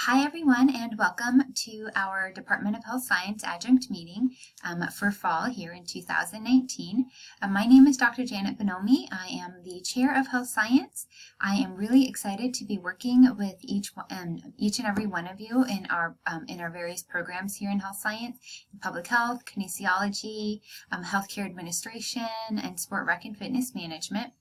Hi everyone, and welcome to our Department of Health Science adjunct meeting for fall here in 2019. My name is Dr. Janet Bonomi. I am the Chair of Health Science. I am really excited to be working with each and every one of you in our various programs here in Health Science, in Public Health, Kinesiology, Healthcare Administration, and Sport Rec and Fitness Management.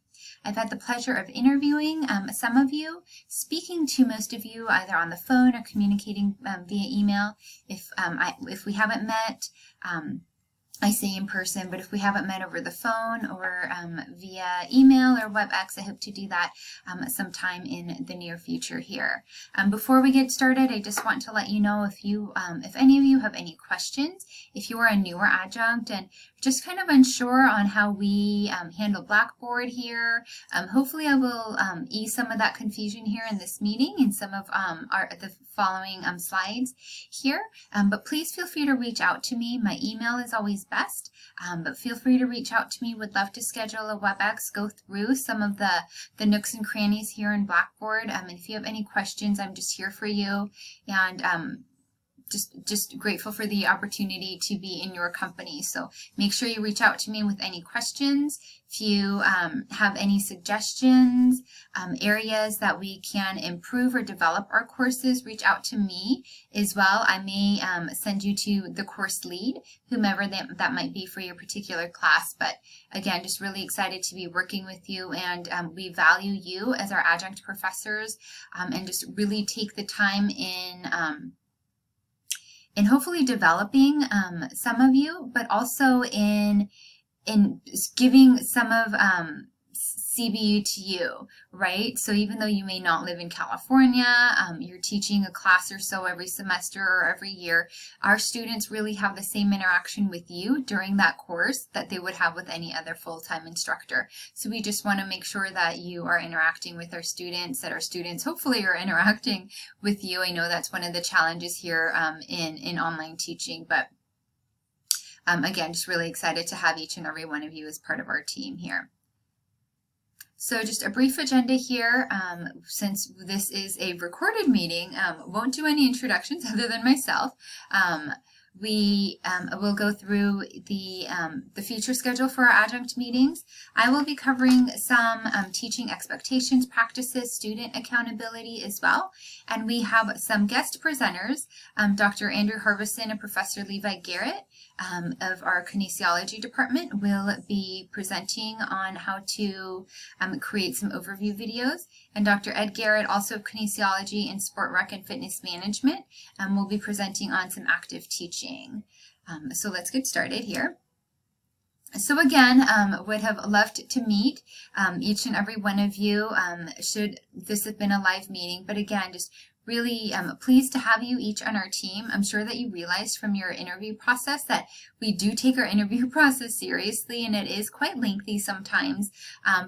I've had the pleasure of interviewing some of you, speaking to most of you either on the phone or communicating via email. If we haven't met, I say in person, but if we haven't met over the phone or via email or WebEx, I hope to do that sometime in the near future here. Before we get started, I just want to let you know if any of you have any questions, if you are a newer adjunct and just kind of unsure on how we handle Blackboard here, hopefully I will ease some of that confusion here in this meeting and some of the following slides here. But please feel free to reach out to me. My email is always best, but feel free to reach out to me. Would love to schedule a WebEx, go through some of the nooks and crannies here in Blackboard. And if you have any questions, I'm just here for you, and just grateful for the opportunity to be in your company. So make sure you reach out to me with any questions. If you have any suggestions, areas that we can improve or develop our courses, reach out to me as well. I may send you to the course lead, whomever that might be for your particular class. But again, just really excited to be working with you, and we value you as our adjunct professors, and just really take the time in hopefully developing some of you, but also in giving some of CBU to you, right? So even though you may not live in California, you're teaching a class or so every semester or every year, our students really have the same interaction with you during that course that they would have with any other full-time instructor. So we just want to make sure that you are interacting with our students, that our students hopefully are interacting with you. I know that's one of the challenges here in online teaching, but again, just really excited to have each and every one of you as part of our team here. So just a brief agenda here, since this is a recorded meeting, won't do any introductions other than myself. We will go through the future schedule for our adjunct meetings. I will be covering some teaching expectations, practices, student accountability as well. And we have some guest presenters, Dr. Andrew Harbison and Professor Levi Garrett of our kinesiology department will be presenting on how to create some overview videos. And Dr. Ed Garrett, also of kinesiology and sport rec and fitness management, will be presenting on some active teaching. So let's get started here. So again, would have loved to meet each and every one of you should this have been a live meeting. But again, just really pleased to have you each on our team. I'm sure that you realized from your interview process that we do take our interview process seriously, and it is quite lengthy sometimes.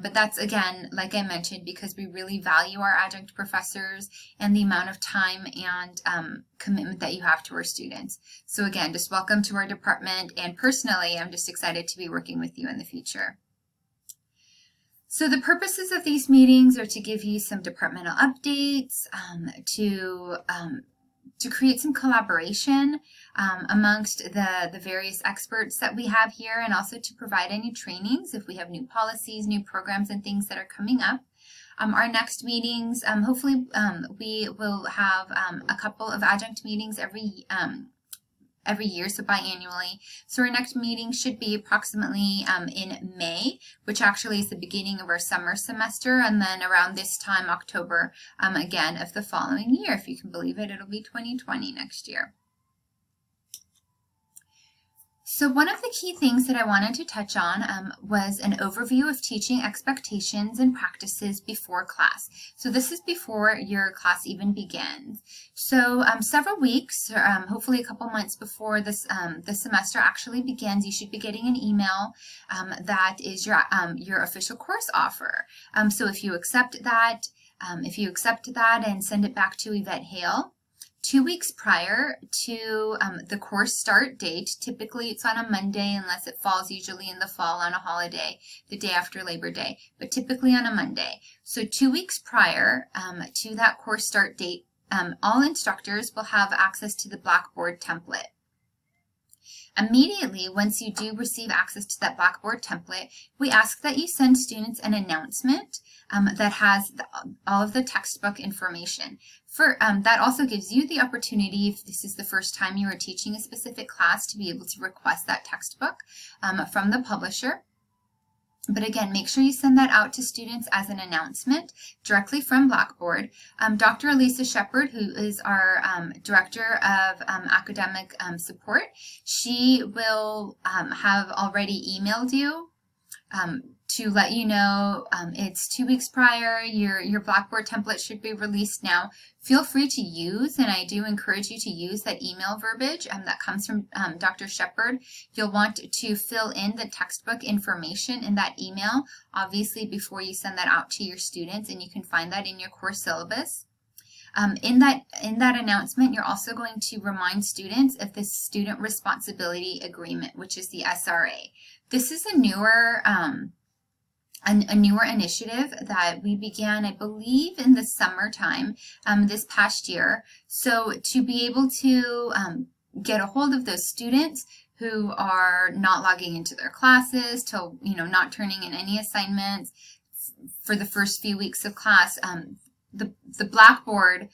But that's, again, like I mentioned, because we really value our adjunct professors and the amount of time and commitment that you have to our students. So again, just welcome to our department, and personally, I'm just excited to be working with you in the future. So the purposes of these meetings are to give you some departmental updates, to create some collaboration amongst the various experts that we have here, and also to provide any trainings if we have new policies, new programs, and things that are coming up. Our next meetings, hopefully we will have a couple of adjunct meetings every year, so biannually. So our next meeting should be approximately in May, which actually is the beginning of our summer semester, and then around this time, October, again, of the following year. If you can believe it, it'll be 2020 next year. So one of the key things that I wanted to touch on was an overview of teaching expectations and practices before class. So this is before your class even begins. So several weeks, hopefully a couple months before this the semester actually begins, you should be getting an email that is your official course offer. So if you accept that, and send it back to Yvette Hale, 2 weeks prior to the course start date, typically it's on a Monday unless it falls usually in the fall on a holiday, the day after Labor Day, but typically on a Monday. So 2 weeks prior to that course start date, all instructors will have access to the Blackboard template. Immediately, once you do receive access to that Blackboard template, we ask that you send students an announcement that has all of the textbook information. That also gives you the opportunity, if this is the first time you are teaching a specific class, to be able to request that textbook from the publisher. But again, make sure you send that out to students as an announcement directly from Blackboard. Dr. Elisa Shepard, who is our Director of Academic Support, she will have already emailed you to let you know it's 2 weeks prior, your Blackboard template should be released now. Feel free to use, and I do encourage you to use that email verbiage that comes from Dr. Shepard. You'll want to fill in the textbook information in that email, obviously before you send that out to your students, and you can find that in your course syllabus. In that announcement, you're also going to remind students of the Student Responsibility Agreement, which is the SRA. This is a newer initiative that we began, I believe, in the summertime this past year. So to be able to get a hold of those students who are not logging into their classes, not turning in any assignments for the first few weeks of class, the Blackboard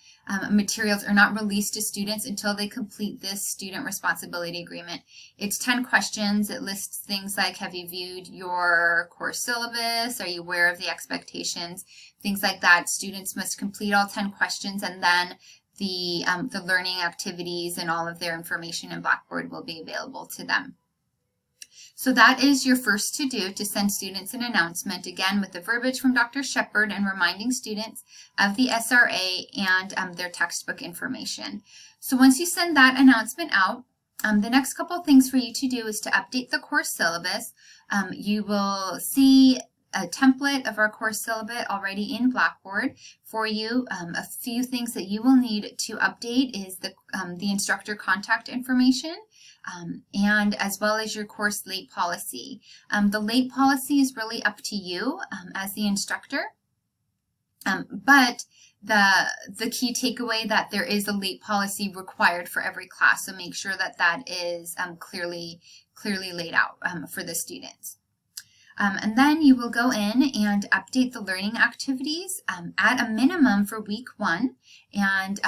materials are not released to students until they complete this Student Responsibility Agreement. It's 10 questions. It lists things like, have you viewed your course syllabus? Are you aware of the expectations? Things like that. Students must complete all 10 questions, and then the learning activities and all of their information in Blackboard will be available to them. So that is your first to-do, to send students an announcement, again with the verbiage from Dr. Shepard and reminding students of the SRA and their textbook information. So once you send that announcement out, the next couple of things for you to do is to update the course syllabus. You will see a template of our course syllabus already in Blackboard for you. A few things that you will need to update is the instructor contact information, and as well as your course late policy. The late policy is really up to you as the instructor, but the key takeaway that there is a late policy required for every class, so make sure that that is clearly laid out for the students. And then you will go in and update the learning activities at a minimum for week 1. And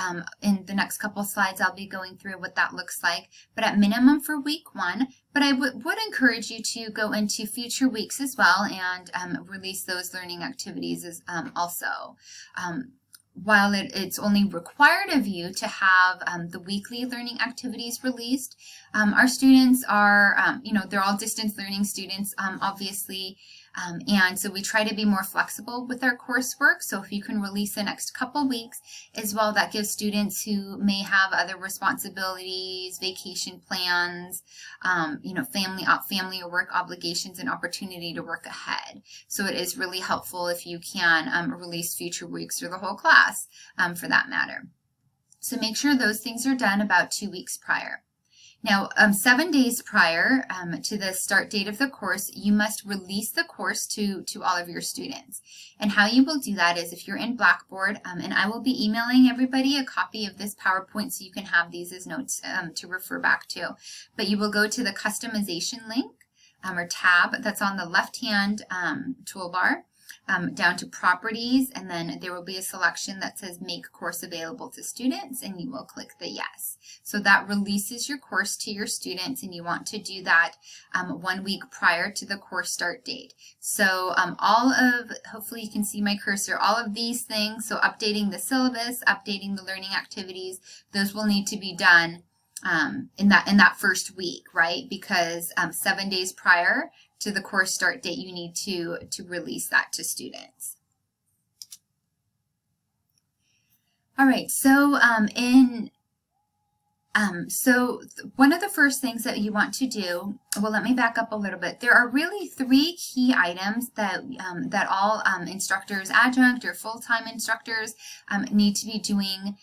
in the next couple slides, I'll be going through what that looks like, but at minimum for week 1. But I would encourage you to go into future weeks as well and release those learning activities as, also. While it's only required of you to have the weekly learning activities released, our students are, they're all distance learning students, obviously, and so we try to be more flexible with our coursework. So if you can release the next couple weeks as well, that gives students who may have other responsibilities, vacation plans, family or work obligations, an opportunity to work ahead. So it is really helpful if you can release future weeks or the whole class for that matter. So make sure those things are done about 2 weeks prior. Now, 7 days prior to the start date of the course, you must release the course to all of your students. And how you will do that is if you're in Blackboard, and I will be emailing everybody a copy of this PowerPoint so you can have these as notes to refer back to. But you will go to the customization link or tab that's on the left-hand toolbar. Down to properties, and then there will be a selection that says make course available to students, and you will click the yes. So that releases your course to your students, and you want to do that 1 week prior to the course start date. So hopefully you can see my cursor, all of these things, so updating the syllabus, updating the learning activities, those will need to be done in that first week, right? Because 7 days prior to the course start date, you need to release that to students. All right, so one of the first things that you want to do, well, let me back up a little bit. There are really 3 key items that all instructors, adjunct or full-time instructors, need to be doing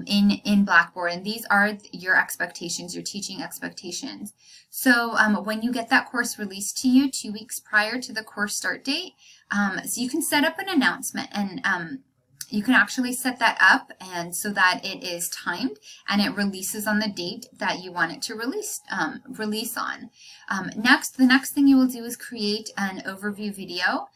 in Blackboard, and these are your expectations, your teaching expectations. So when you get that course released to you 2 weeks prior to the course start date, so you can set up an announcement, and you can actually set that up and so that it is timed and it releases on the date that you want it to release on. Next, the next thing you will do is create an overview video.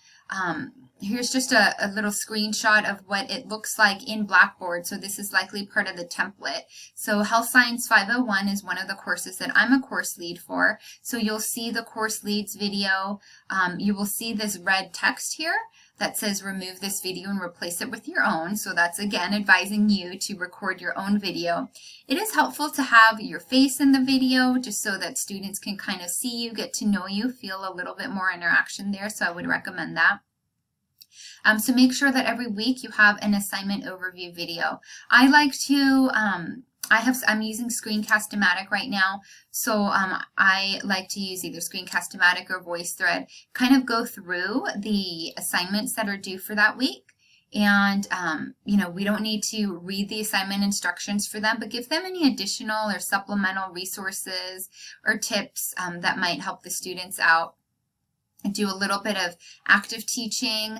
Here's just a little screenshot of what it looks like in Blackboard. So this is likely part of the template. So Health Science 501 is one of the courses that I'm a course lead for. So you'll see the course leads video. You will see this red text here that says remove this video and replace it with your own. So that's again advising you to record your own video. It is helpful to have your face in the video just so that students can kind of see you, get to know you, feel a little bit more interaction there. So I would recommend that. So make sure that every week you have an assignment overview video. I like to, I'm using Screencast-O-Matic right now, so I like to use either Screencast-O-Matic or VoiceThread, kind of go through the assignments that are due for that week. And, you know, we don't need to read the assignment instructions for them, but give them any additional or supplemental resources or tips that might help the students out. I do a little bit of active teaching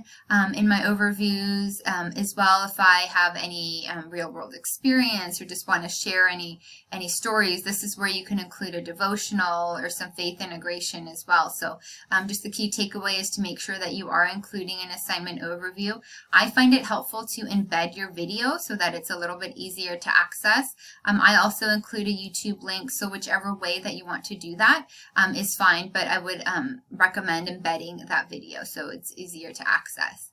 in my overviews as well. If I have any real world experience or just want to share any stories, this is where you can include a devotional or some faith integration as well. So just the key takeaway is to make sure that you are including an assignment overview. I find it helpful to embed your video so that it's a little bit easier to access. I also include a YouTube link, so whichever way that you want to do that is fine, but I would recommend embedding that video so it's easier to access.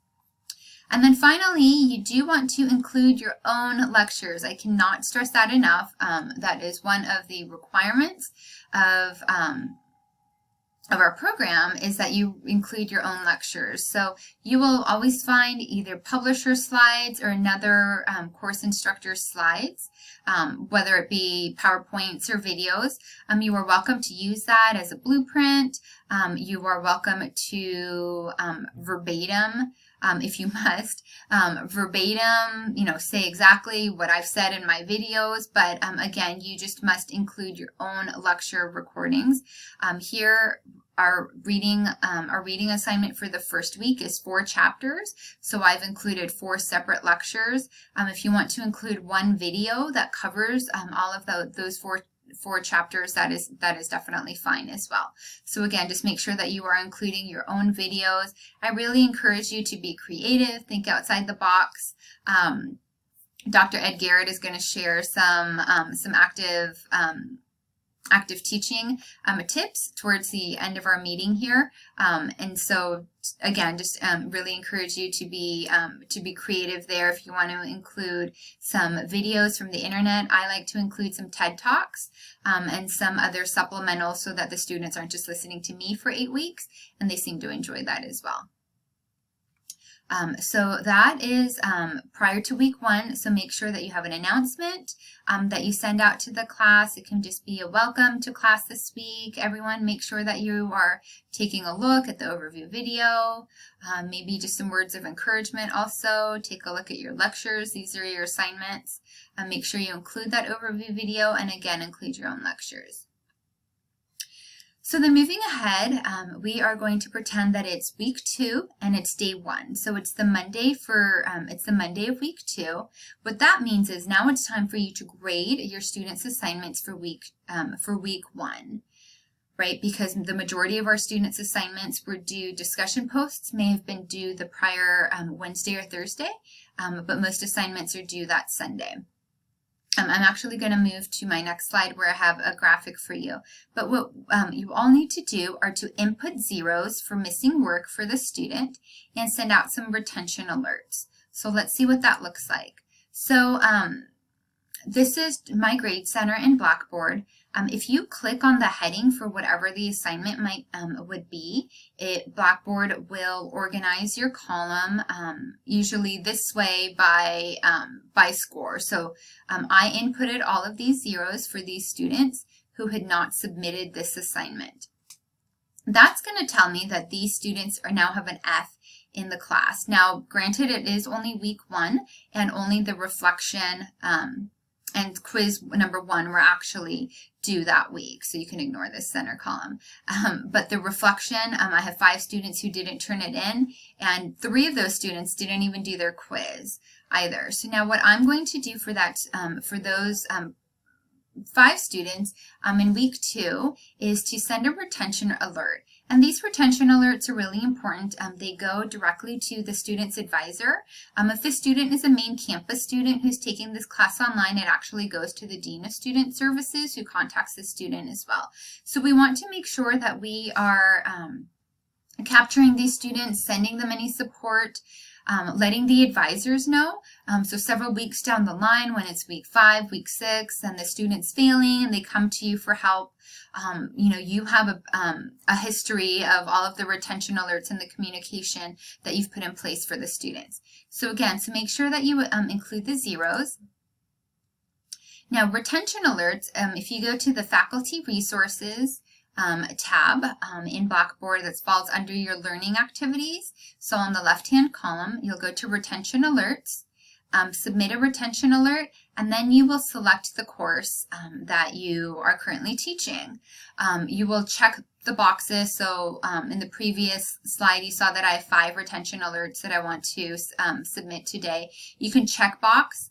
And then finally, you do want to include your own lectures. I cannot stress that enough. That is one of the requirements of our program, is that you include your own lectures. So you will always find either publisher slides or another course instructor slides, whether it be PowerPoints or videos. You are welcome to use that as a blueprint. You are welcome to verbatim, if you must, verbatim, you know, say exactly what I've said in my videos, but again, you just must include your own lecture recordings. Here, our reading assignment for the first week is 4 chapters, so I've included 4 separate lectures. If you want to include one video that covers all of those four chapters, that is definitely fine as well. So again, just make sure that you are including your own videos. I really encourage you to be creative, think outside the box. Dr. Ed Garrett is going to share some active teaching tips towards the end of our meeting here, and so again, just really encourage you to be creative there. If you want to include some videos from the internet, I like to include some TED Talks and some other supplementals so that the students aren't just listening to me for 8 weeks, and they seem to enjoy that as well. So that is prior to week 1, so make sure that you have an announcement that you send out to the class. It can just be a welcome to class this week. Everyone, make sure that you are taking a look at the overview video, maybe just some words of encouragement also. Take a look at your lectures. These are your assignments. Make sure you include that overview video, and again, include your own lectures. So then moving ahead, we are going to pretend that it's week 2 and it's day 1. So it's the Monday of week 2. What that means is now it's time for you to grade your students' assignments for week 1, right? Because the majority of our students' assignments were due, discussion posts may have been due the prior Wednesday or Thursday, but most assignments are due that Sunday. I'm actually going to move to my next slide where I have a graphic for you. But what you all need to do are to input zeros for missing work for the student and send out some retention alerts. So let's see what that looks like. So this is my grade center in Blackboard. If you click on the heading for whatever the assignment would be, Blackboard will organize your column usually this way by score. So I inputted all of these zeros for these students who had not submitted this assignment. That's going to tell me that these students now have an F in the class. Now, granted, it is only week 1 and only the reflection and quiz number 1 were actually due that week, so you can ignore this center column. But the reflection, I have 5 students who didn't turn it in, and 3 of those students didn't even do their quiz. either. So now what I'm going to do for that, for those 5 students in week 2 is to send a retention alert. And these retention alerts are really important. They go directly to the student's advisor. If the student is a main campus student who's taking this class online, it actually goes to the Dean of Student Services, who contacts the student as well. So we want to make sure that we are capturing these students, sending them any support, letting the advisors know. So several weeks down the line, when it's week 5, week 6, and the student's failing and they come to you for help, you have a history of all of the retention alerts and the communication that you've put in place for the students. So again, so make sure that you include the zeros. Now, retention alerts, if you go to the Faculty Resources tab in Blackboard that falls under your learning activities. So on the left-hand column, you'll go to retention alerts, submit a retention alert, and then you will select the course that you are currently teaching. You will check the boxes. So in the previous slide, you saw that I have 5 retention alerts that I want to submit today. You can check box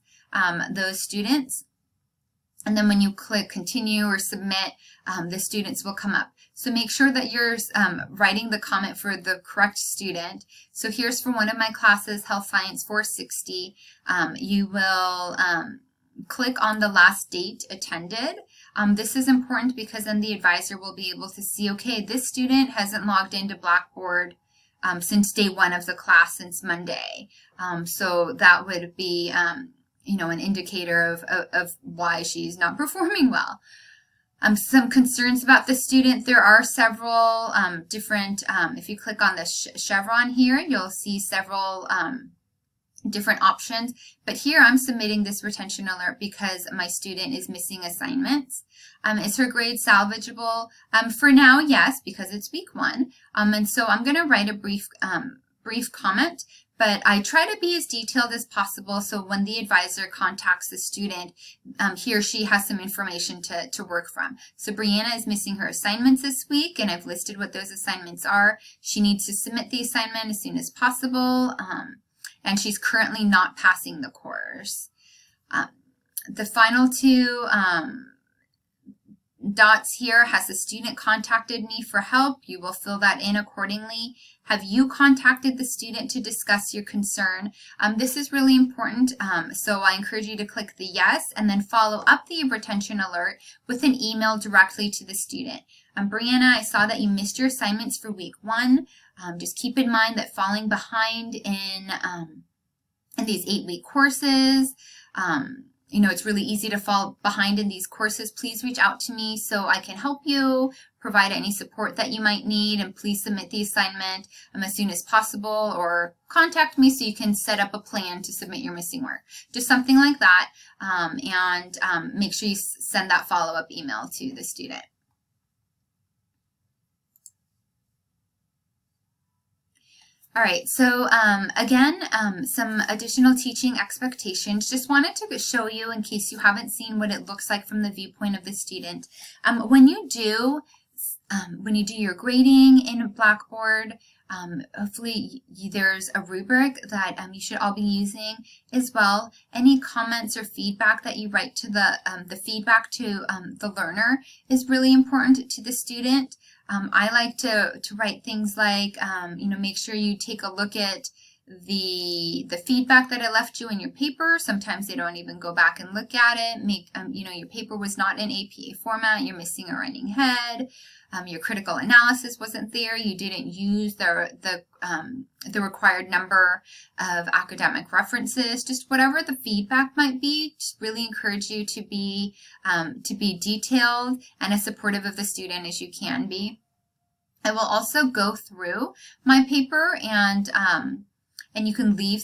those students. And then when you click continue or submit, the students will come up. So make sure that you're writing the comment for the correct student. So here's for one of my classes, Health Science 460. You will click on the last date attended. This is important because then the advisor will be able to see, okay, this student hasn't logged into Blackboard since day 1 of the class, since Monday. So that would be an indicator of why she's not performing well. Some concerns about the student. There are several different, if you click on the chevron here, you'll see several different options. But here I'm submitting this retention alert because my student is missing assignments. Is her grade salvageable? For now, yes, because it's week 1. And so I'm going to write a brief comment. But I try to be as detailed as possible so when the advisor contacts the student, he or she has some information to work from. So Brianna is missing her assignments this week, and I've listed what those assignments are. She needs to submit the assignment as soon as possible, and she's currently not passing the course. The final 2 dots here, has the student contacted me for help? You will fill that in accordingly. Have you contacted the student to discuss your concern? This is really important, so I encourage you to click the yes and then follow up the retention alert with an email directly to the student. Brianna, I saw that you missed your assignments for week 1. Just keep in mind that falling behind in these 8-week courses, it's really easy to fall behind in these courses. Please reach out to me so I can help you, provide any support that you might need, and please submit the assignment as soon as possible, or contact me so you can set up a plan to submit your missing work. Just something like that, and make sure you send that follow-up email to the student. All right, so again, some additional teaching expectations. Just wanted to show you, in case you haven't seen what it looks like from the viewpoint of the student. When you do your grading in Blackboard, hopefully there's a rubric that you should all be using as well. Any comments or feedback that you write to the feedback to the learner is really important to the student. I like to write things like, make sure you take a look at the feedback that I left you in your paper. Sometimes they don't even go back and look at it. Your paper was not in APA format. You're missing a running head. Your critical analysis wasn't there. You didn't use the required number of academic references. Just whatever the feedback might be, just really encourage you to be detailed and as supportive of the student as you can be. I will also go through my paper, and you can leave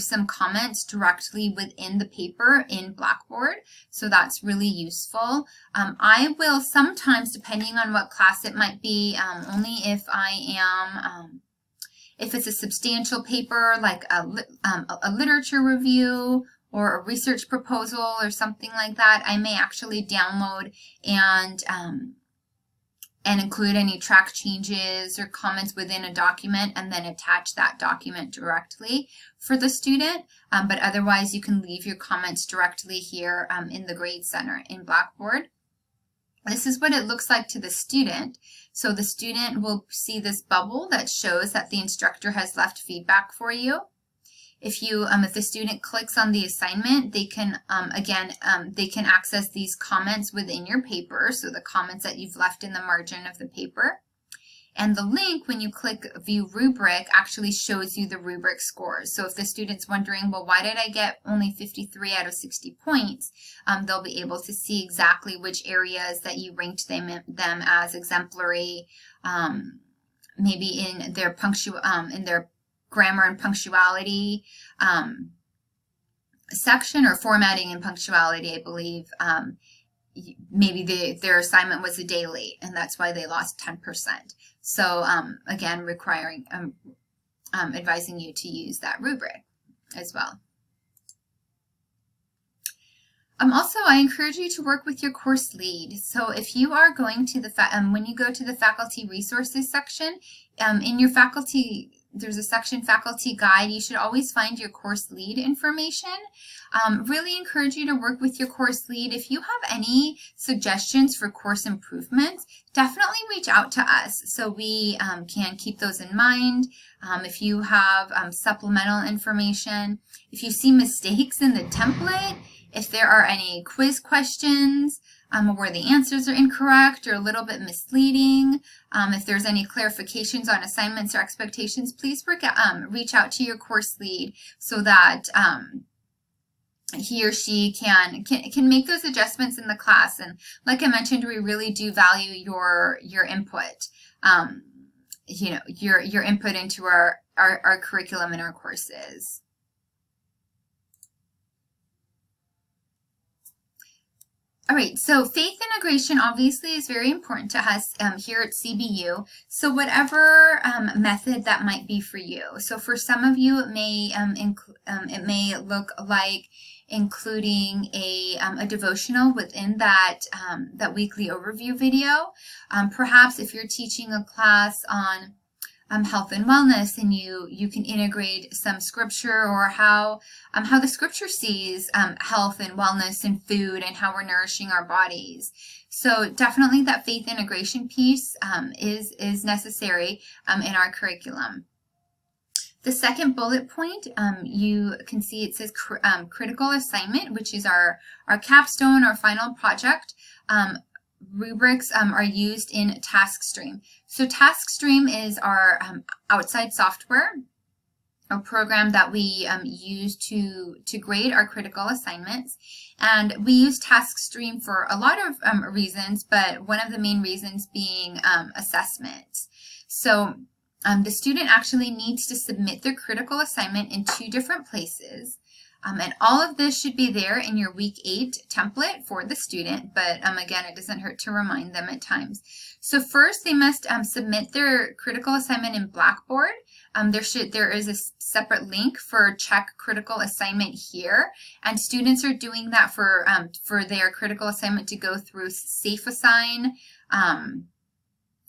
some comments directly within the paper in Blackboard, so that's really useful. I will sometimes, depending on what class it might be, only if if it's a substantial paper like a literature review or a research proposal or something like that, I may actually download and and include any track changes or comments within a document, and then attach that document directly for the student. But otherwise, you can leave your comments directly here in the Grade Center in Blackboard. This is what it looks like to the student. So the student will see this bubble that shows that the instructor has left feedback for you. If the student clicks on the assignment, they can, they can access these comments within your paper, so the comments that you've left in the margin of the paper. And the link, when you click View Rubric, actually shows you the rubric scores. So if the student's wondering, well, why did I get only 53 out of 60 points? They'll be able to see exactly which areas that you ranked them as exemplary, maybe in their grammar and punctuality section, or formatting and punctuality, I believe. Maybe their assignment was a day late, and that's why they lost 10%. So again, advising you to use that rubric as well. Also, I encourage you to work with your course lead. So if you are going to when you go to the faculty resources section, in your faculty, there's a section, faculty guide. You should always find your course lead information. Really encourage you to work with your course lead. If you have any suggestions for course improvements, definitely reach out to us so we can keep those in mind. If you have supplemental information, if you see mistakes in the template, if there are any quiz questions where the answers are incorrect or a little bit misleading, if there's any clarifications on assignments or expectations, please reach out to your course lead so that he or she can make those adjustments in the class. And like I mentioned, we really do value your input. Your input into our curriculum and our courses. All right, so faith integration obviously is very important to us here at CBU. So whatever method that might be for you. So for some of you, it may look like including a devotional within that weekly overview video. Perhaps if you're teaching a class on health and wellness, and you can integrate some scripture, or how the scripture sees health and wellness and food and how we're nourishing our bodies. So definitely that faith integration piece is necessary in our curriculum. The second bullet point, you can see it says critical assignment, which is our capstone, our final project. Rubrics are used in TaskStream. So TaskStream is our outside software, a program that we use to grade our critical assignments. And we use TaskStream for a lot of reasons, but one of the main reasons being assessment. So the student actually needs to submit their critical assignment in 2 different places. And all of this should be there in your week 8 template for the student, but again, it doesn't hurt to remind them at times. So first, they must submit their critical assignment in Blackboard. There is a separate link for check critical assignment here, and students are doing that for their critical assignment to go through SafeAssign,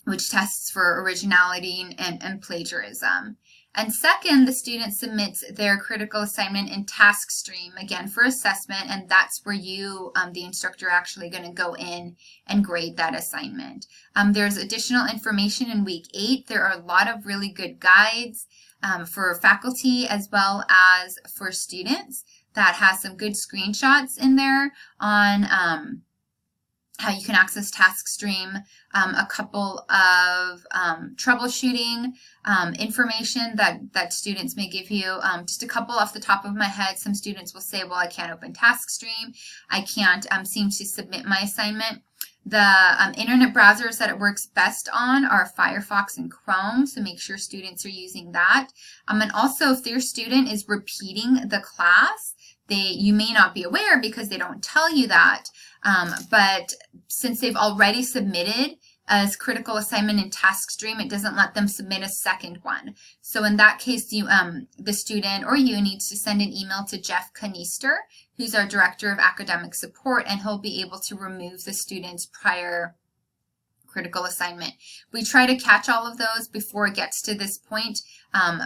which tests for originality and plagiarism. And second, the student submits their critical assignment in TaskStream, again for assessment, and that's where you, the instructor, are actually going to go in and grade that assignment. There's additional information in week 8. There are a lot of really good guides for faculty as well as for students that has some good screenshots in there on how you can access TaskStream, a couple of troubleshooting information that students may give you. Just a couple off the top of my head. Some students will say, well, I can't open TaskStream. I can't seem to submit my assignment. The internet browsers that it works best on are Firefox and Chrome, so make sure students are using that. And also, if their student is repeating the class, you may not be aware because they don't tell you that. But since they've already submitted as critical assignment in TaskStream, it doesn't let them submit a second one. So in that case, the student or you needs to send an email to Jeff Kanister, who's our Director of Academic Support, and he'll be able to remove the student's prior critical assignment. We try to catch all of those before it gets to this point,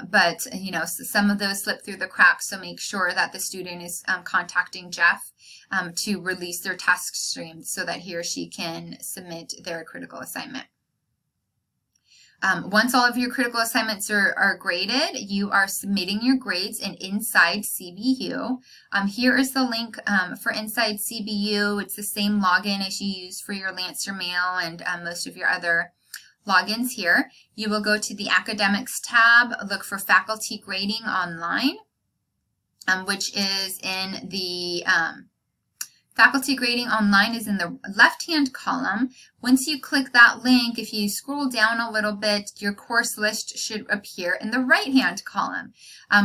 but some of those slip through the cracks, so make sure that the student is contacting Jeff to release their task stream so that he or she can submit their critical assignment. Once all of your critical assignments are graded, you are submitting your grades in Inside CBU. Here is the link for Inside CBU. It's the same login as you use for your Lancer Mail and most of your other logins here. You will go to the Academics tab, look for Faculty Grading Online, which is in the Faculty Grading Online is in the left-hand column. Once you click that link, if you scroll down a little bit, your course list should appear in the right-hand column.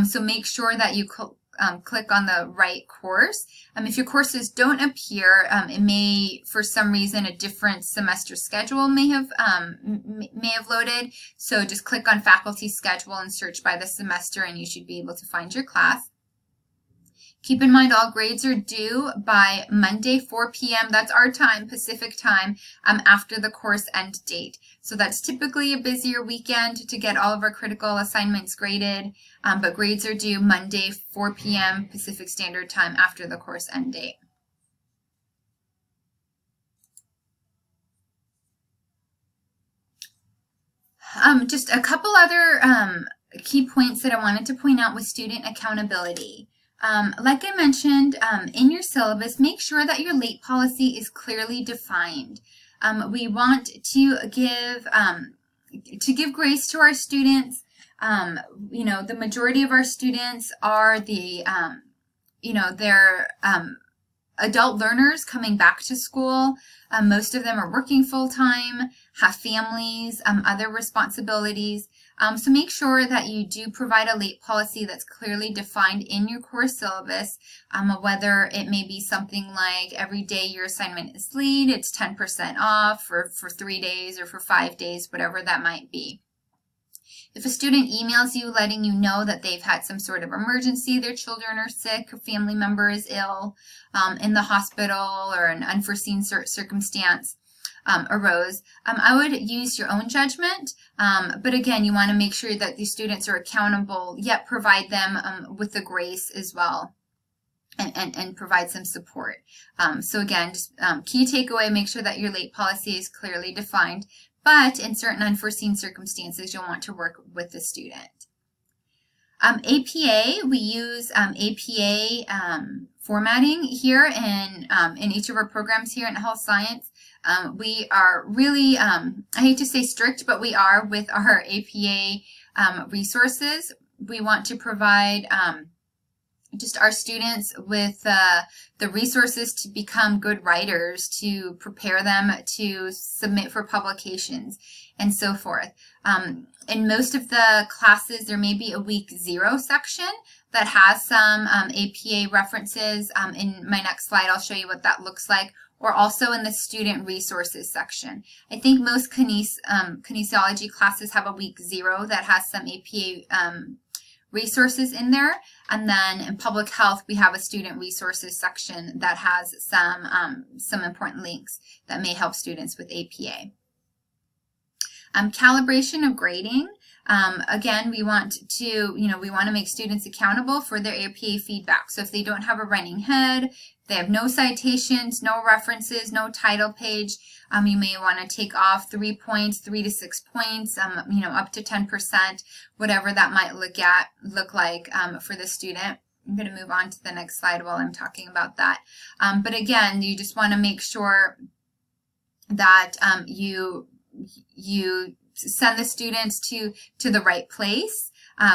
So make sure that you click on the right course. If your courses don't appear, it may, for some reason, a different semester schedule may have loaded. So just click on Faculty Schedule and search by the semester, and you should be able to find your class. Keep in mind all grades are due by Monday, 4 p.m. That's our time, Pacific time, after the course end date. So that's typically a busier weekend to get all of our critical assignments graded, but grades are due Monday, 4 p.m. Pacific Standard Time after the course end date. Just a couple other key points that I wanted to point out with student accountability. Like I mentioned, in your syllabus, make sure that your late policy is clearly defined. We want to give grace to our students. The majority of our students are they're adult learners coming back to school. Most of them are working full-time, have families, other responsibilities. So make sure that you do provide a late policy that's clearly defined in your course syllabus, whether it may be something like every day your assignment is late, it's 10% off for 3 days or for 5 days, whatever that might be. If a student emails you letting you know that they've had some sort of emergency, their children are sick, a family member is ill, in the hospital, or an unforeseen circumstance arose, I would use your own judgment. But again, you want to make sure that these students are accountable, yet provide them with the grace as well, and provide some support. So again, just key takeaway, make sure that your late policy is clearly defined, but in certain unforeseen circumstances, you'll want to work with the student. APA, we use APA formatting here in each of our programs here in health science. We are really, I hate to say strict, but we are with our APA resources. We want to provide just our students with the resources to become good writers, to prepare them to submit for publications, and so forth. In most of the classes, there may be a week 0 section that has some APA references. In my next slide, I'll show you what that looks like, or also in the student resources section. I think most kinesiology classes have a week 0 that has some APA resources in there. And then in public health, we have a student resources section that has some important links that may help students with APA. Calibration of grading. Again, we want to make students accountable for their APA feedback. So if they don't have a running head, they have no citations, no references, no title page, you may want to take off 3 points, 3 to 6 points, up to 10%, whatever that might look like for the student. I'm going to move on to the next slide while I'm talking about that. But again, you just want to make sure that you send the students to the right place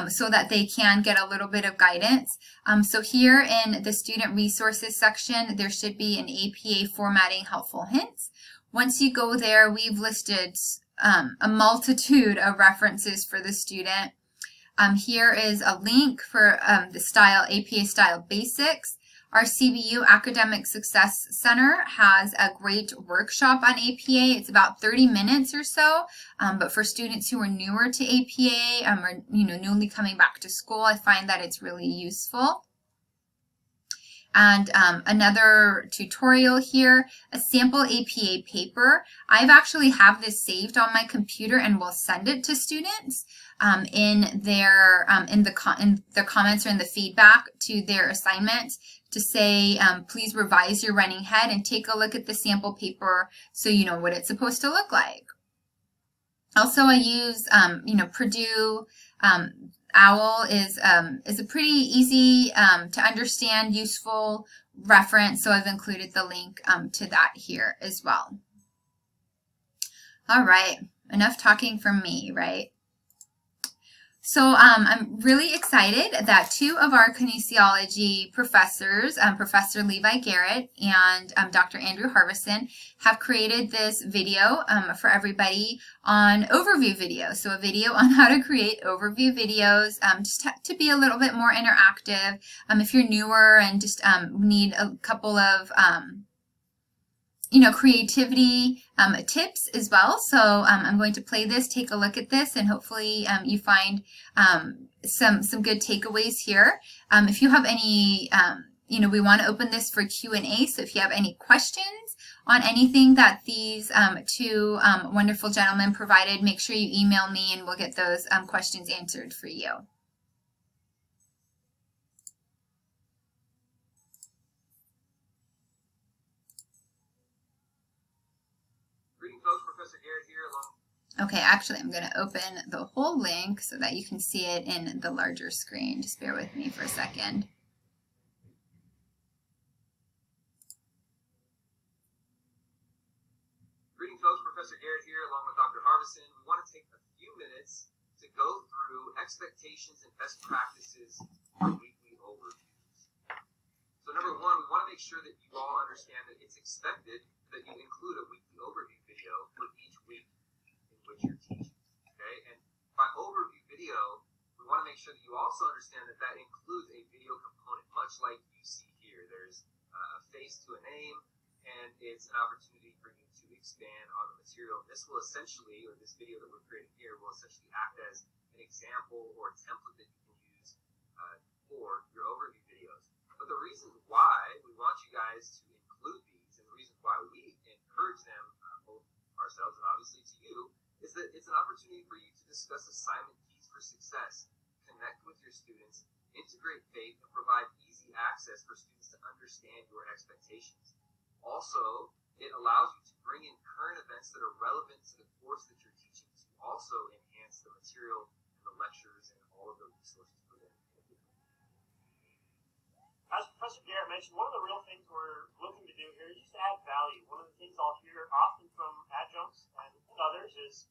so that they can get a little bit of guidance. So here in the student resources section, there should be an APA formatting helpful hints. Once you go there, we've listed a multitude of references for the student. Here is a link for the APA Style Basics. Our CBU Academic Success Center has a great workshop on APA. It's about 30 minutes or so, but for students who are newer to APA or newly coming back to school, I find that it's really useful. And another tutorial here, a sample APA paper. I've actually have this saved on my computer and will send it to students in their in the comments or in the feedback to their assignment to say, please revise your running head and take a look at the sample paper so you know what it's supposed to look like. Also, I use, Purdue OWL is a pretty easy to understand, useful reference, so I've included the link to that here as well. All right, enough talking from me, right? So I'm really excited that two of our kinesiology professors, Professor Levi Garrett and Dr. Andrew Harvison, have created this video for everybody on overview video. So a video on how to create overview videos, just to be a little bit more interactive. If you're newer and just need a couple of creativity tips as well. So I'm going to play this, take a look at this, and hopefully you find some good takeaways here. If you have any, we want to open this for Q&A. So if you have any questions on anything that these two wonderful gentlemen provided, make sure you email me and we'll get those questions answered for you. Okay, actually, I'm going to open the whole link so that you can see it in the larger screen. Just bear with me for a second. Greetings, folks. Professor Garrett here, along with Dr. Harvison. We want to take a few minutes to go through expectations and best practices for weekly overviews. So, number one, we want to make sure that you all understand that it's expected that you include a weekly overview video for each week which you're teaching, okay? And by overview video, we want to make sure that you also understand that that includes a video component, much like you see here. There's a face to a name, and it's an opportunity for you to expand on the material. This will essentially, or this video that we're creating here, will essentially act as an example or template that you can use for your overview videos. But the reason why we want you guys to include these, and the reason why we encourage them, both ourselves and obviously to you, is that it's an opportunity for you to discuss assignment keys for success, connect with your students, integrate faith, and provide easy access for students to understand your expectations. Also, it allows you to bring in current events that are relevant to the course that you're teaching to also enhance the material and the lectures and all of the resources for them. As Professor Garrett mentioned, one of the real things we're looking to do here is just to add value. One of the things I'll hear often from adjuncts and others is,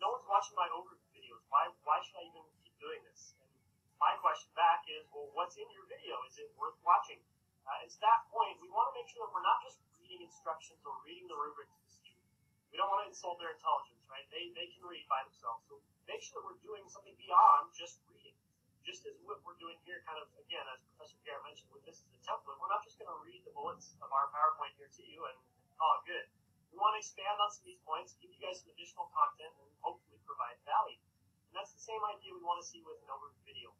no one's watching my overview videos. Why should I even keep doing this? And my question back is, well, what's in your video? Is it worth watching? And to that point, we want to make sure that we're not just reading instructions or reading the rubric to the student. We don't want to insult their intelligence, right? They can read by themselves. So make sure that we're doing something beyond just reading. Just as what we're doing here, kind of, again, as Professor Garrett mentioned, with this as a template, we're not just going to read the bullets of our PowerPoint here to you and call it good. We want to expand on some of these points, give you guys some additional content, and hopefully provide value. And that's the same idea we want to see with an overview video.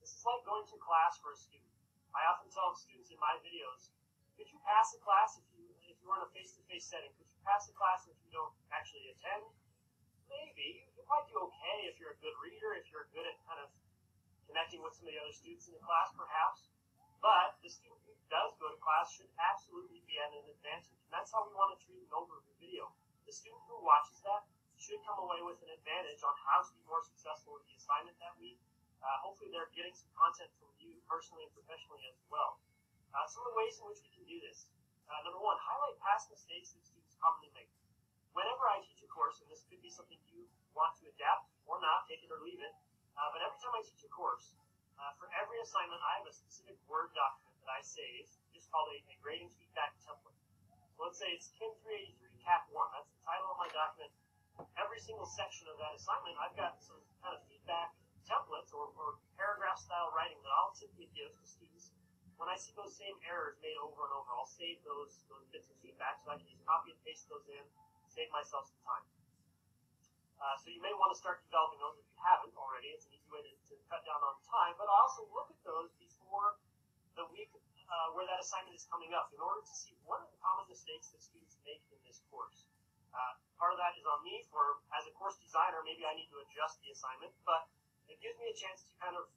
This is like going to class for a student. I often tell students in my videos, could you pass a class if you were in a face-to-face setting? Could you pass a class if you don't actually attend? Maybe. You'll probably do okay if you're a good reader, if you're good at kind of connecting with some of the other students in the class, perhaps. But the student who does go to class should absolutely be at an advantage. And that's how we want to treat an overview video. The student who watches that should come away with an advantage on how to be more successful with the assignment that week. Hopefully they're getting some content from you personally and professionally as well. Some of the ways in which we can do this. Number one, highlight past mistakes that students commonly make. Whenever I teach a course, and this could be something you want to adapt or not, take it or leave it, but every time I teach a course, for every assignment, I have a specific Word document that I save, just called a grading feedback template. So let's say it's Chem 383 Cap 1. That's the title of my document. Every single section of that assignment, I've got some kind of feedback templates or paragraph-style writing that I'll typically give to students. When I see those same errors made over and over, I'll save those bits of feedback so I can just copy and paste those in, save myself some time. So you may want to start developing those if you haven't already. It's an easy way to cut down on time. But also look at those before the week where that assignment is coming up in order to see what are the common mistakes that students make in this course. Part of that is on me for, as a course designer, maybe I need to adjust the assignment, but it gives me a chance to kind of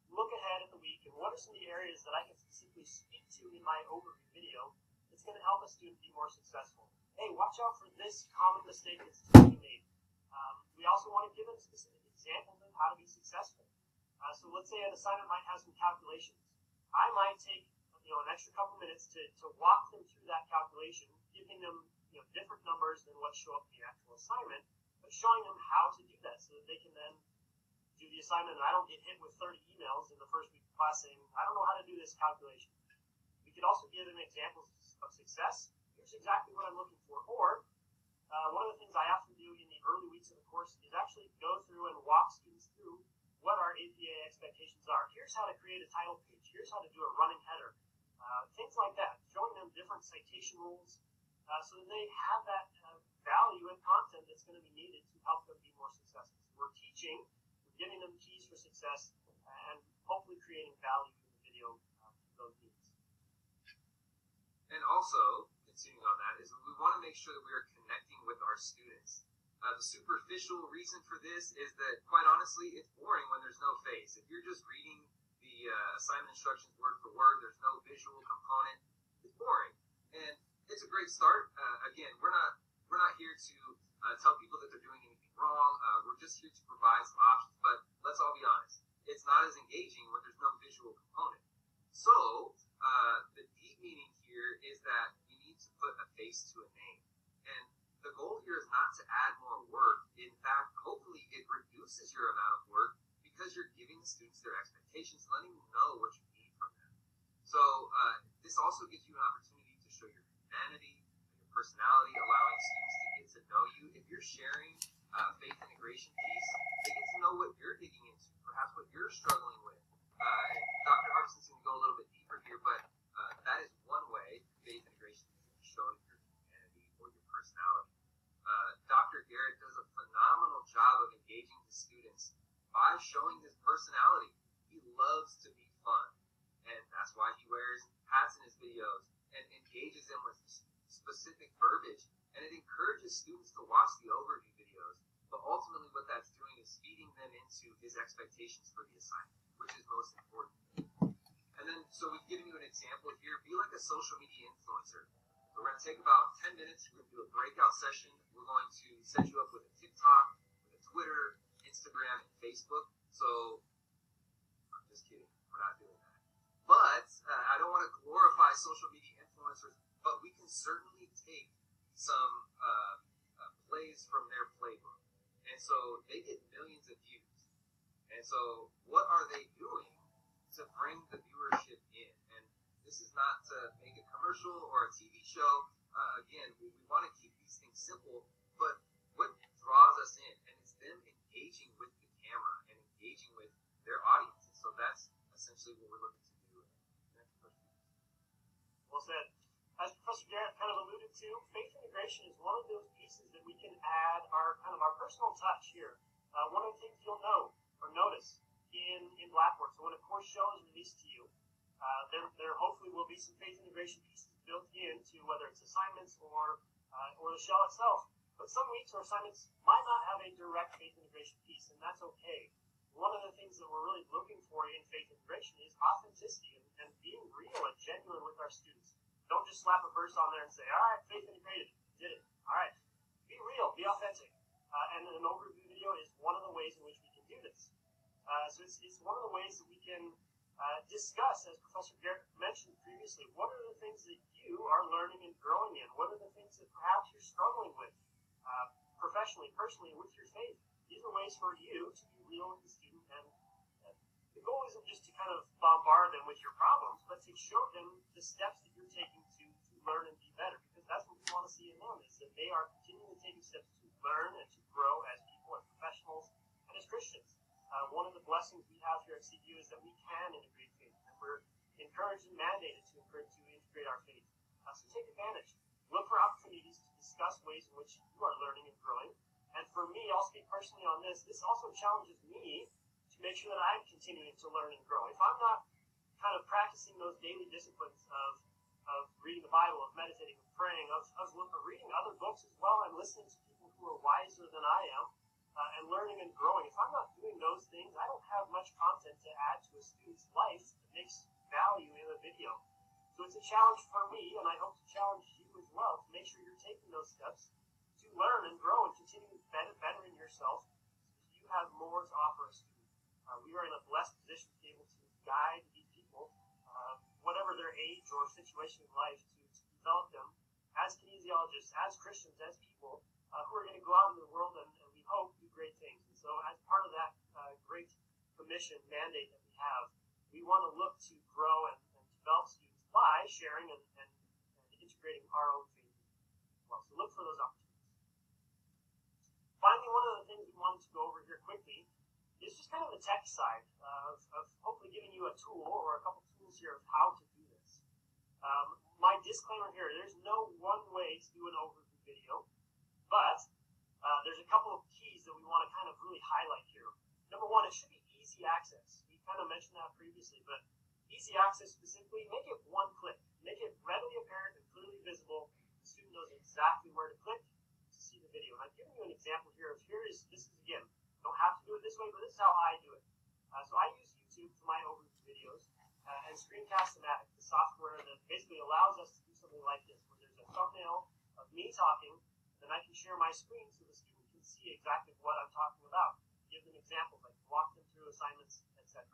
look ahead at the week and what are some of the areas that I can specifically speak to in my overview video that's going to help a student be more successful. Hey, watch out for this common mistake that's being made. We also want to give them specific examples of how to be successful. So let's say an assignment might have some calculations. I might take an extra couple minutes to walk them through that calculation, giving them different numbers than what show up in the actual assignment, but showing them how to do that so that they can then do the assignment and I don't get hit with 30 emails in the first week of class saying, I don't know how to do this calculation. We could also give them examples of success. Here's exactly what I'm looking for. Or one of the things I often do in the early weeks of the course is actually go through and walk students through what our APA expectations are. Here's how to create a title page. Here's how to do a running header. Things like that. Showing them different citation rules so that they have that value and content that's going to be needed to help them be more successful. So we're teaching, we're giving them keys for success, and hopefully creating value in the video for those needs. And also, continuing on that, is we want to make sure that we are connecting with our students. The superficial reason for this is that, quite honestly, it's boring when there's no face. If you're just reading the assignment instructions word for word, there's no visual component, it's boring. And it's a great start. Again, we're not here to tell people that they're doing anything wrong. We're just here to provide some options. But let's all be honest, it's not as engaging when there's no visual component. So the deep meaning here is that you need to put a face to a name. And the goal here is not to add more work. In fact, hopefully it reduces your amount of work because you're giving the students their expectations, letting them know what you need from them. So this also gives you an opportunity to show your humanity, your personality, allowing students to get to know you. If you're sharing faith integration piece, they get to know what you're digging into, perhaps what you're struggling with. And Dr. Harbison's going to go a little bit deeper here, but that is one way faith integration is showing your humanity or your personality. Dr. Garrett does a phenomenal job of engaging the students by showing his personality. He loves to be fun, and that's why he wears hats in his videos and engages them with specific verbiage, and it encourages students to watch the overview videos, but ultimately what that's doing is feeding them into his expectations for the assignment, which is most important. And then, so we've given you an example here. Be like a social media influencer. So we're going to take about 10 minutes. We're going to do a breakout session. We're going to set you up with a TikTok, with a Twitter, Instagram, and Facebook. So, I'm just kidding. We're not doing that. But I don't want to glorify social media influencers, but we can certainly take some plays from their playbook. And so they get millions of views. And so what are they doing to bring the viewership in? And this is not to make a commercial or a TV show. Again, we want to keep these things simple, but what draws us in? And it's them engaging with the camera and engaging with their audience. And so that's essentially what we're looking to do. Next question. Well said. As Professor Garrett kind of alluded to, faith integration is one of those pieces that we can add our personal touch here. One of the things you'll know or notice in Blackboard, so when a course show is released to you, there hopefully will be some faith integration pieces built into whether it's assignments or the shell itself. But some weeks or assignments might not have a direct faith integration piece, and that's okay. One of the things that we're really looking for in faith integration is authenticity and being real and genuine with our students. Don't just slap a verse on there and say, all right, faith integrated, did it. All right, be real, be authentic. And an overview video is one of the ways in which we can do this. So it's one of the ways that we can discuss, as Professor Garrett mentioned previously, what are the things that you are learning and growing in? What are the things that perhaps you're struggling with professionally, personally, with your faith? These are ways for you to be real with the student. And the goal isn't just to kind of bombard them with your problems, but to show them the steps that you're taking to learn and be better. Because that's what we want to see in them, is that they are continually taking steps to learn and to grow as people, as professionals, and as Christians. One of the blessings we have here at CBU is that we can integrate faith, and we're encouraged and mandated to integrate our faith. So take advantage. Look for opportunities to discuss ways in which you are learning and growing. And for me, I'll speak personally on this. This also challenges me to make sure that I'm continuing to learn and grow. If I'm not kind of practicing those daily disciplines of reading the Bible, of meditating, of praying, of reading other books as well, and listening to people who are wiser than I am, and learning and growing. If I'm not doing those things, I don't have much content to add to a student's life that makes value in a video. So it's a challenge for me, and I hope to challenge you as well, to make sure you're taking those steps to learn and grow and continue bettering yourself so you have more to offer a student. We are in a blessed position to be able to guide these people, whatever their age or situation in life, to develop them as kinesiologists, as Christians, as people who are going to go out in the world and we hope do great things. And so as part of that great commission mandate that we have, we want to look to grow and develop students by sharing and integrating our own faith as well. So look for those opportunities. Finally, one of the things we wanted to go over here quickly is just kind of the tech side of hopefully giving you a tool or a couple tools here of how to do this. My disclaimer here, there's no one way to do an overview video, but there's a couple of keys that we want to kind of really highlight here. Number one, it should be easy access. We kind of mentioned that previously, but easy access specifically, make it one click. Make it readily apparent and clearly visible. The student knows exactly where to click to see the video. And I'm giving you an example here of this is again, you don't have to do it this way, but this is how I do it. So I use YouTube for my overview videos and Screencast-O-Matic, the software that basically allows us to do something like this, where there's a thumbnail of me talking, then I can share my screen so the student can see exactly what I'm talking about. Give them examples, like walk them through assignments, etc.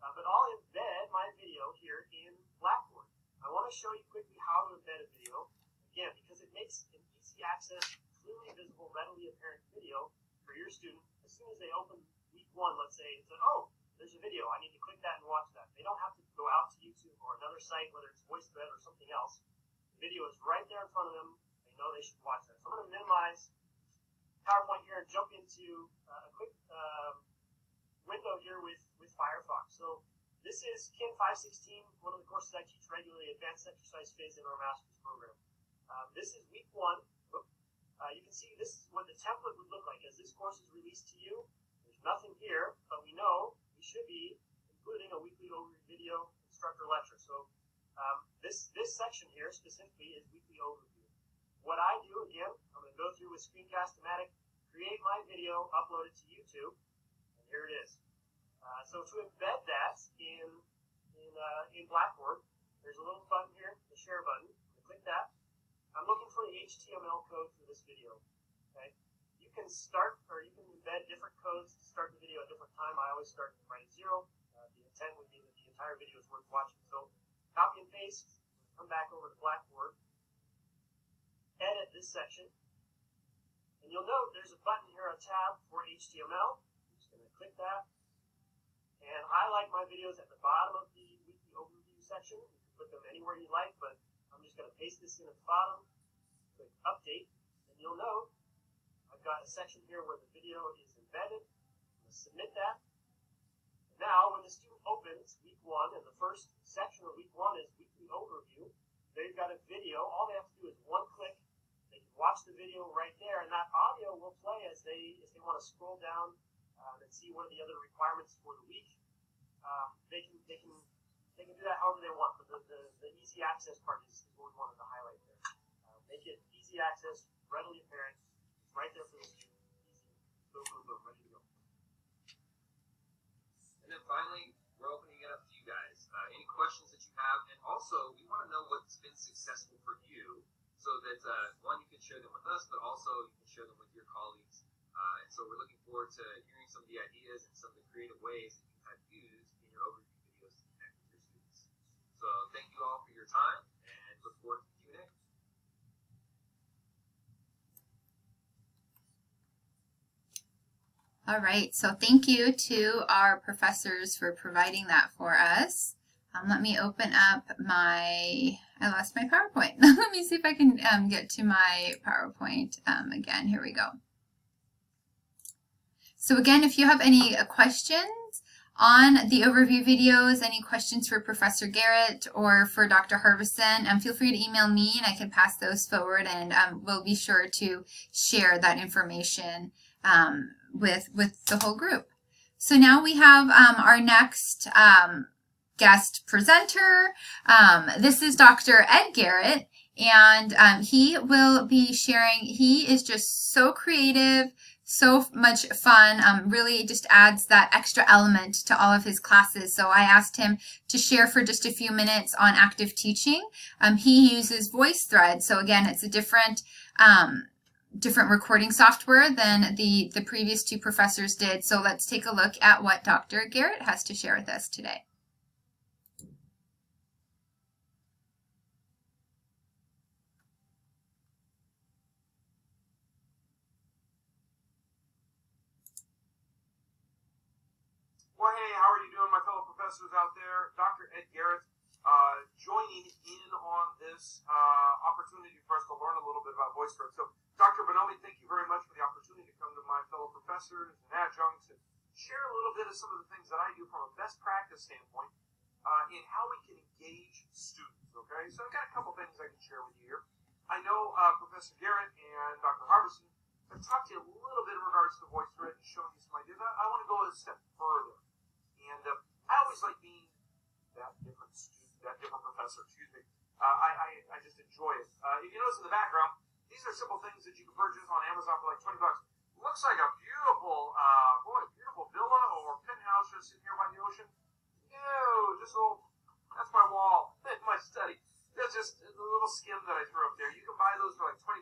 But I'll embed my video here in Blackboard. I want to show you quickly how to embed a video, again, because it makes an easy access, clearly visible, readily apparent video for your student. As soon as they open week one, let's say, and say, oh, there's a video, I need to click that and watch that. They don't have to go out to YouTube or another site, whether it's VoiceThread or something else. The video is right there in front of them. They know they should watch that. So I'm going to minimize PowerPoint here and jump into a quick window here with Firefox. So this is KIN 516, one of the courses I teach regularly, Advanced Exercise Phase in our master's program. This is week one. You can see this is what the template would look like as this course is released to you. There's nothing here, but we know we should be including a weekly overview video instructor lecture. So this section here specifically is weekly overview. What I do, again, I'm going to go through with Screencast-O-Matic, create my video, upload it to YouTube, and here it is. So to embed that in Blackboard, there's a little button here, the share button. Click that. I'm looking for the HTML code for this video. Okay, you can start or you can embed different codes to start the video at a different time. I always start right at 0. The intent would be that the entire video is worth watching. So copy and paste. Come back over to Blackboard. Edit this section, and you'll note there's a button here, a tab for HTML. I'm just going to click that. And I like my videos at the bottom of the weekly overview section. You can put them anywhere you like, but I'm just going to paste this in at the bottom, click update, and you'll note I've got a section here where the video is embedded. I'm going to submit that. And now when the student opens week one, and the first section of week one is weekly overview, they've got a video. All they have to do is one click. They can watch the video right there, and that audio will play as they want to scroll down and see what are the other requirements for the week. They can do that however they want, but the easy access part is what we wanted to highlight there. Make it easy access, readily apparent. It's right there for the student. Easy. Boom, boom, boom, ready to go. And then finally, we're opening it up to you guys. Any questions that you have, and also we want to know what's been successful for you, so that one, you can share them with us, but also you can share them with your colleagues. And so we're looking forward to hearing some of the ideas and some of the creative ways that you have used in your overview videos to connect with your students. So thank you all for your time, and look forward to the Q&A. All right, so thank you to our professors for providing that for us. Let me open up I lost my PowerPoint. Let me see if I can get to my PowerPoint again. Here we go. So again, if you have any questions on the overview videos, any questions for Professor Garrett or for Dr. Harbison, feel free to email me and I can pass those forward, and we'll be sure to share that information with the whole group. So now we have our next guest presenter. This is Dr. Ed Garrett, and he will be sharing. He is just so creative, so much fun, really just adds that extra element to all of his classes. So I asked him to share for just a few minutes on active teaching. He uses VoiceThread. So again, it's a different recording software than the previous two professors did. So let's take a look at what Dr. Garrett has to share with us today. Well, hey, how are you doing, my fellow professors out there? Dr. Ed Garrett joining in on this opportunity for us to learn a little bit about VoiceThread. So, Dr. Bonomi, thank you very much for the opportunity to come to my fellow professors and adjuncts and share a little bit of some of the things that I do from a best practice standpoint in how we can engage students, okay? So I've got a couple things I can share with you here. I know Professor Garrett and Dr. Harbison have talked to you a little bit in regards to VoiceThread and showing you some ideas. I want to go a step further. And I always like being that different student, that different professor, excuse me. I just enjoy it. If you notice in the background, these are simple things that you can purchase on Amazon for like $20. Looks like a beautiful, beautiful villa or penthouse just sitting here by the ocean. No, just a little, that's my wall in my study. That's just a little skim that I threw up there. You can buy those for like $20.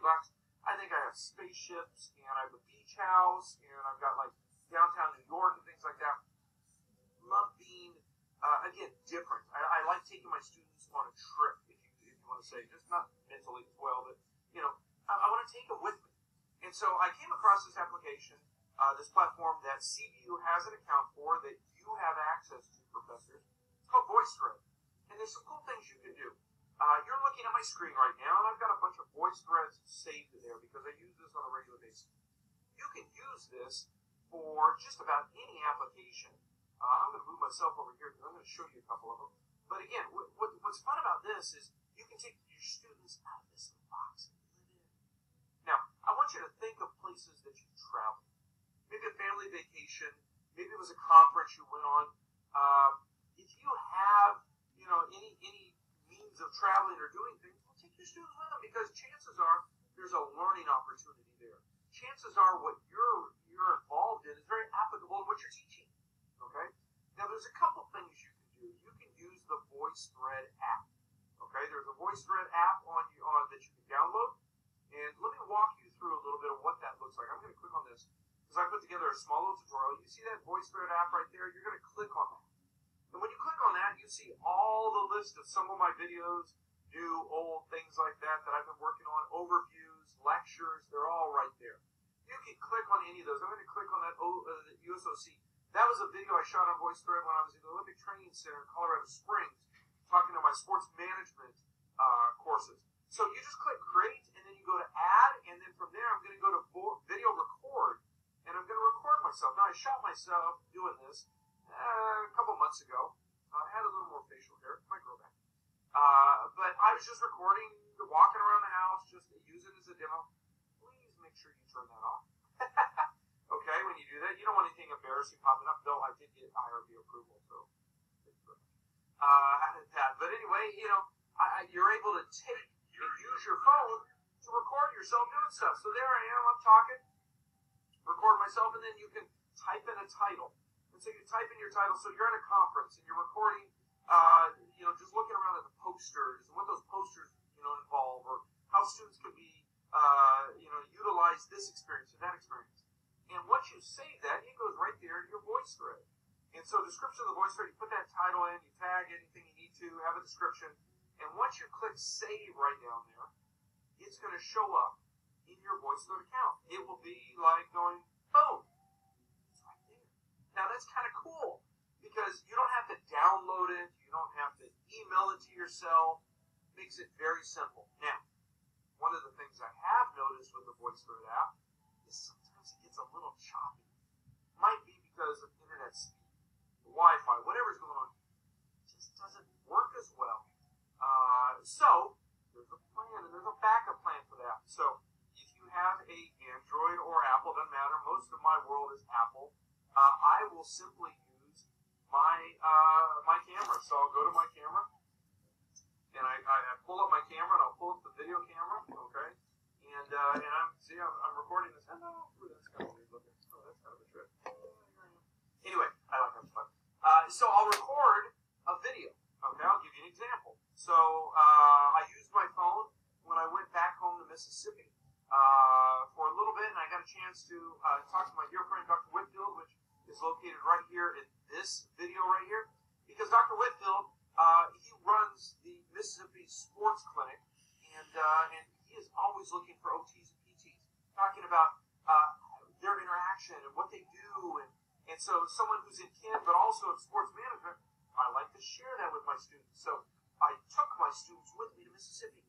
I think I have spaceships, and I have a beach house, and I've got like downtown New York and things like that. Love being, again, different. I like taking my students on a trip, if you want to say, just not mentally as well, but, you know, I want to take them with me. And so I came across this application, this platform that CBU has an account for that you have access to, professors. It's called VoiceThread. And there's some cool things you can do. You're looking at my screen right now, and I've got a bunch of VoiceThreads saved in there because I use this on a regular basis. You can use this for just about any application. I'm going to move myself over here because I'm going to show you a couple of them. But again, what's fun about this is you can take your students out of this little box and live in. Now, I want you to think of places that you've traveled. Maybe a family vacation. Maybe it was a conference you went on. If you have, you know, any means of traveling or doing things, well, take your students with them because chances are there's a learning opportunity there. Chances are what you're involved in is very applicable to what you're teaching. Okay? Now, there's a couple things you can do. You can use the VoiceThread app. Okay? There's a VoiceThread app on that you can download. And let me walk you through a little bit of what that looks like. I'm going to click on this because I put together a small little tutorial. You see that VoiceThread app right there? You're going to click on that. And when you click on that, you see all the list of some of my videos, new, old, things like that I've been working on, overviews, lectures. They're all right there. You can click on any of those. I'm going to click on that USOC. That was a video I shot on VoiceThread when I was in the Olympic Training Center in Colorado Springs talking to my sports management courses. So you just click create, and then you go to add, and then from there I'm going to go to video record, and I'm going to record myself. Now, I shot myself doing this a couple months ago. I had a little more facial hair. Might grow back. But I was just recording, walking around the house, just use it as a demo. Please make sure you turn that off. Okay, when you do that, you don't want anything embarrassing popping up, though I did get IRB approval, so that. But anyway, you know, you're able to take and use your phone to record yourself doing stuff. So there I am, I'm talking, record myself, and then you can type in a title. And so you type in your title, so you're at a conference, and you're recording, you know, just looking around at the posters, and what those posters, you know, involve, or how students can be, you know, utilize this experience or that experience. And once you save that, it goes right there in your VoiceThread. And so description of the VoiceThread, you put that title in, you tag anything you need to, have a description. And once you click save right down there, it's going to show up in your VoiceThread account. It will be like going, boom. It's right there. Now that's kind of cool because you don't have to download it. You don't have to email it to yourself. It makes it very simple. Now, one of the things I have noticed with the VoiceThread app is sometimes it gets a little choppy. Might be because of internet speed, Wi-Fi, whatever's going on. It just doesn't work as well. So there's a plan, and there's a backup plan for that. So if you have a Android or Apple, doesn't matter. Most of my world is Apple. I will simply use my camera. So I'll go to my camera, and I pull up my camera, and I'll pull up the video camera, okay? And I'm recording this. Oh, no, that's kind of weird looking. Oh, that's kind of a trip. Anyway, I like having fun. So I'll record a video. Okay, I'll give you an example. So I used my phone when I went back home to Mississippi for a little bit, and I got a chance to talk to my dear friend Dr. Whitfield, which is located right here in this video right here, because Dr. Whitfield he runs the Mississippi Sports Clinic, and he is always looking for OTs and PTs, talking about their interaction and what they do, and so someone who's in kin but also in sports management, I like to share that with my students. So I took my students with me to Mississippi.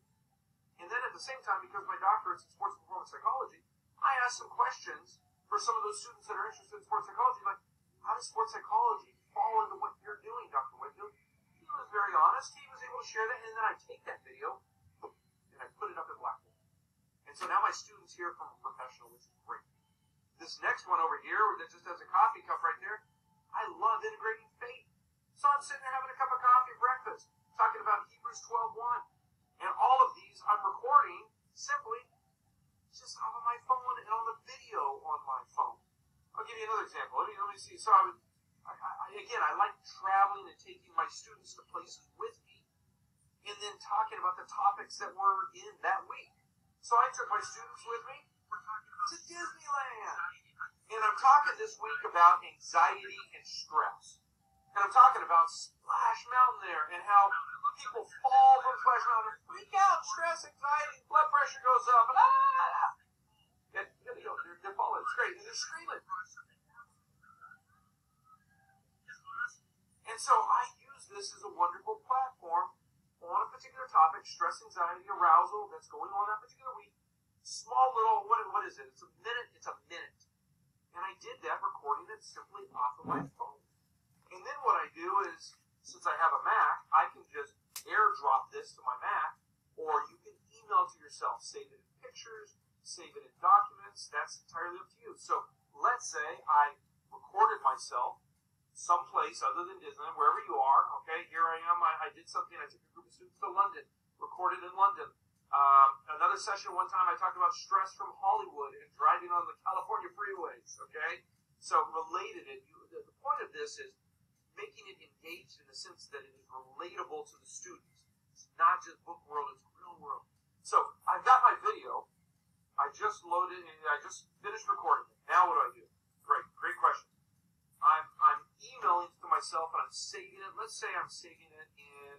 And then at the same time, because my doctorate's in sports performance psychology, I asked some questions for some of those students that are interested in sports psychology, like, how does sports psychology fall into what you're doing, Dr. Whitfield? He was very honest. He was able to share that, and then I take that video and I put it up in Blackboard. And so now my students hear from a professional, which is great. This next one over here, that just has a coffee cup right there, I love integrating faith. So I'm sitting there having a cup of coffee, breakfast, talking about Hebrews 12:1. And all of these I'm recording simply just on my phone and on the video on my phone. I'll give you another example. Let me see. So I like traveling and taking my students to places with me and then talking about the topics that were in that week. So I took my students with me to Disneyland. And I'm talking this week about anxiety and stress. And I'm talking about Splash Mountain there and how people fall from Splash Mountain, freak out, stress, anxiety, blood pressure goes up, and they're falling. It's great. And they're screaming. And so I use this as a wonderful platform on a particular topic, stress, anxiety, arousal, that's going on that particular week. Small little, what is it? It's a minute. And I did that, recording it simply off of my phone. And then what I do is, since I have a Mac, I can just airdrop this to my Mac, or you can email it to yourself, save it in pictures, save it in documents. That's entirely up to you. So let's say I recorded myself someplace other than Disneyland, wherever you are. Okay, here I am. I did something. I took a group of students to London, recorded in London. Another session one time I talked about stress from Hollywood and driving on the California freeways. Okay, so related it. The point of this is making it engaged in the sense that it is relatable to the students. It's not just book world, it's real world. So I've got my video. I just loaded and I just finished recording it. Now what do? Great question. I'm emailing it to myself and I'm saving it. Let's say I'm saving it in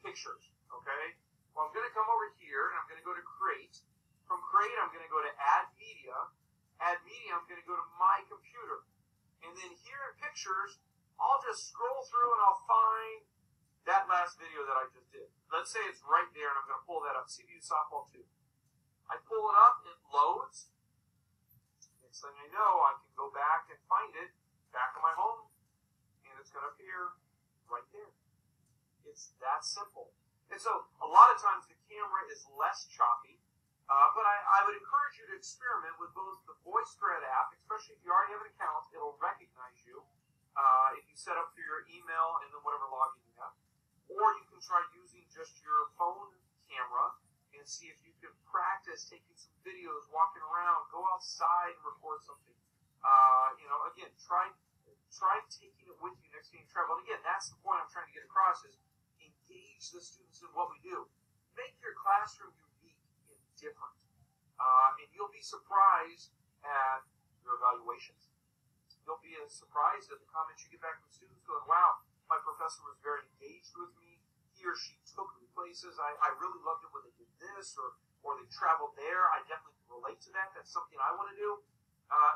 pictures. Okay? Well, I'm going to come over here and I'm going to go to Create. From Create, I'm going to go to Add Media. Add Media, I'm going to go to My Computer. And then here in Pictures, I'll just scroll through and I'll find that last video that I just did. Let's say it's right there and I'm going to pull that up. CBU Softball 2. I pull it up, it loads. Next thing I know, I can go back and find it back in my home. And it's going to appear right there. It's that simple. And so a lot of times the camera is less choppy. But I would encourage you to experiment with both the VoiceThread app, especially if you already have an account. It'll recognize you. If you set up through your email and then whatever login you have. Or you can try using just your phone camera and see if you can practice taking some videos, walking around, go outside and record something. Again, try taking it with you next time you travel. And again, that's the point I'm trying to get across is engage the students in what we do. Make your classroom unique and different. And you'll be surprised at your evaluations. You'll be surprised at the comments you get back from students going, wow, my professor was very engaged with me. He or she took me places. I really loved it when they did this or they traveled there. I definitely can relate to that. That's something I want to do.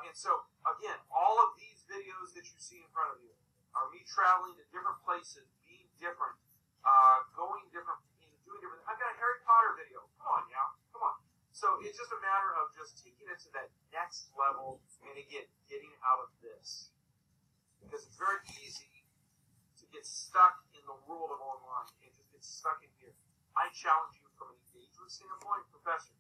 And so, again, all of these videos that you see in front of you are me traveling to different places, being different, going different, doing different. I've got a Harry Potter video. Come on, yeah. Come on. So it's just a matter of just taking it to that next level and, again, getting out of this. Because it's very easy to get stuck in the world of online and just get stuck in here. I challenge you from an engagement standpoint, professor,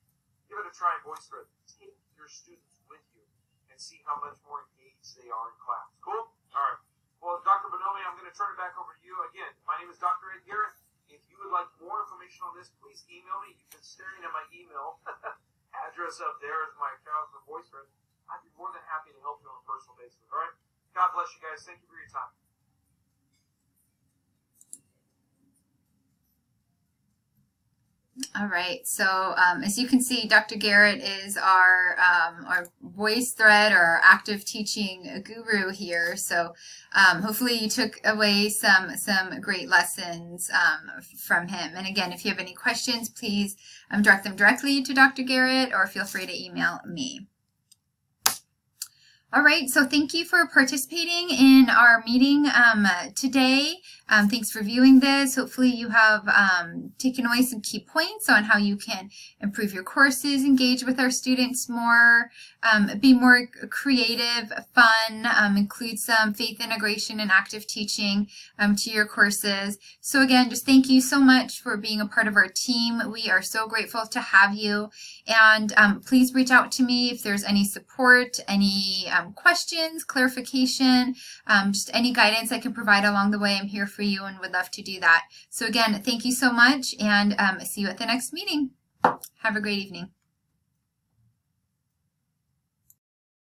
give it a try in VoiceThread. Take your students with you and see how much more engaged they are in class. Cool? All right. Well, Dr. Bonomi, I'm going to turn it back over to you. Again, my name is Dr. Ed Garrett. If you would like more information on this, please email me. You've been staring at my email address up there as my account for VoiceThread. I'd be more than happy to help you on a personal basis. All right? God bless you guys. Thank you for your time. All right, so as you can see, Dr. Garrett is our VoiceThread or our active teaching guru here. So hopefully you took away some great lessons from him. And again, if you have any questions, please direct them directly to Dr. Garrett or feel free to email me. All right, so thank you for participating in our meeting today. Thanks for viewing this. Hopefully you have taken away some key points on how you can improve your courses, engage with our students more, be more creative, fun, include some faith integration and active teaching to your courses. So again, just thank you so much for being a part of our team. We are so grateful to have you. And please reach out to me if there's any support, any questions, clarification, just any guidance I can provide along the way. I'm here for you and would love to do that. So again, thank you so much, and see you at the next meeting. Have a great evening.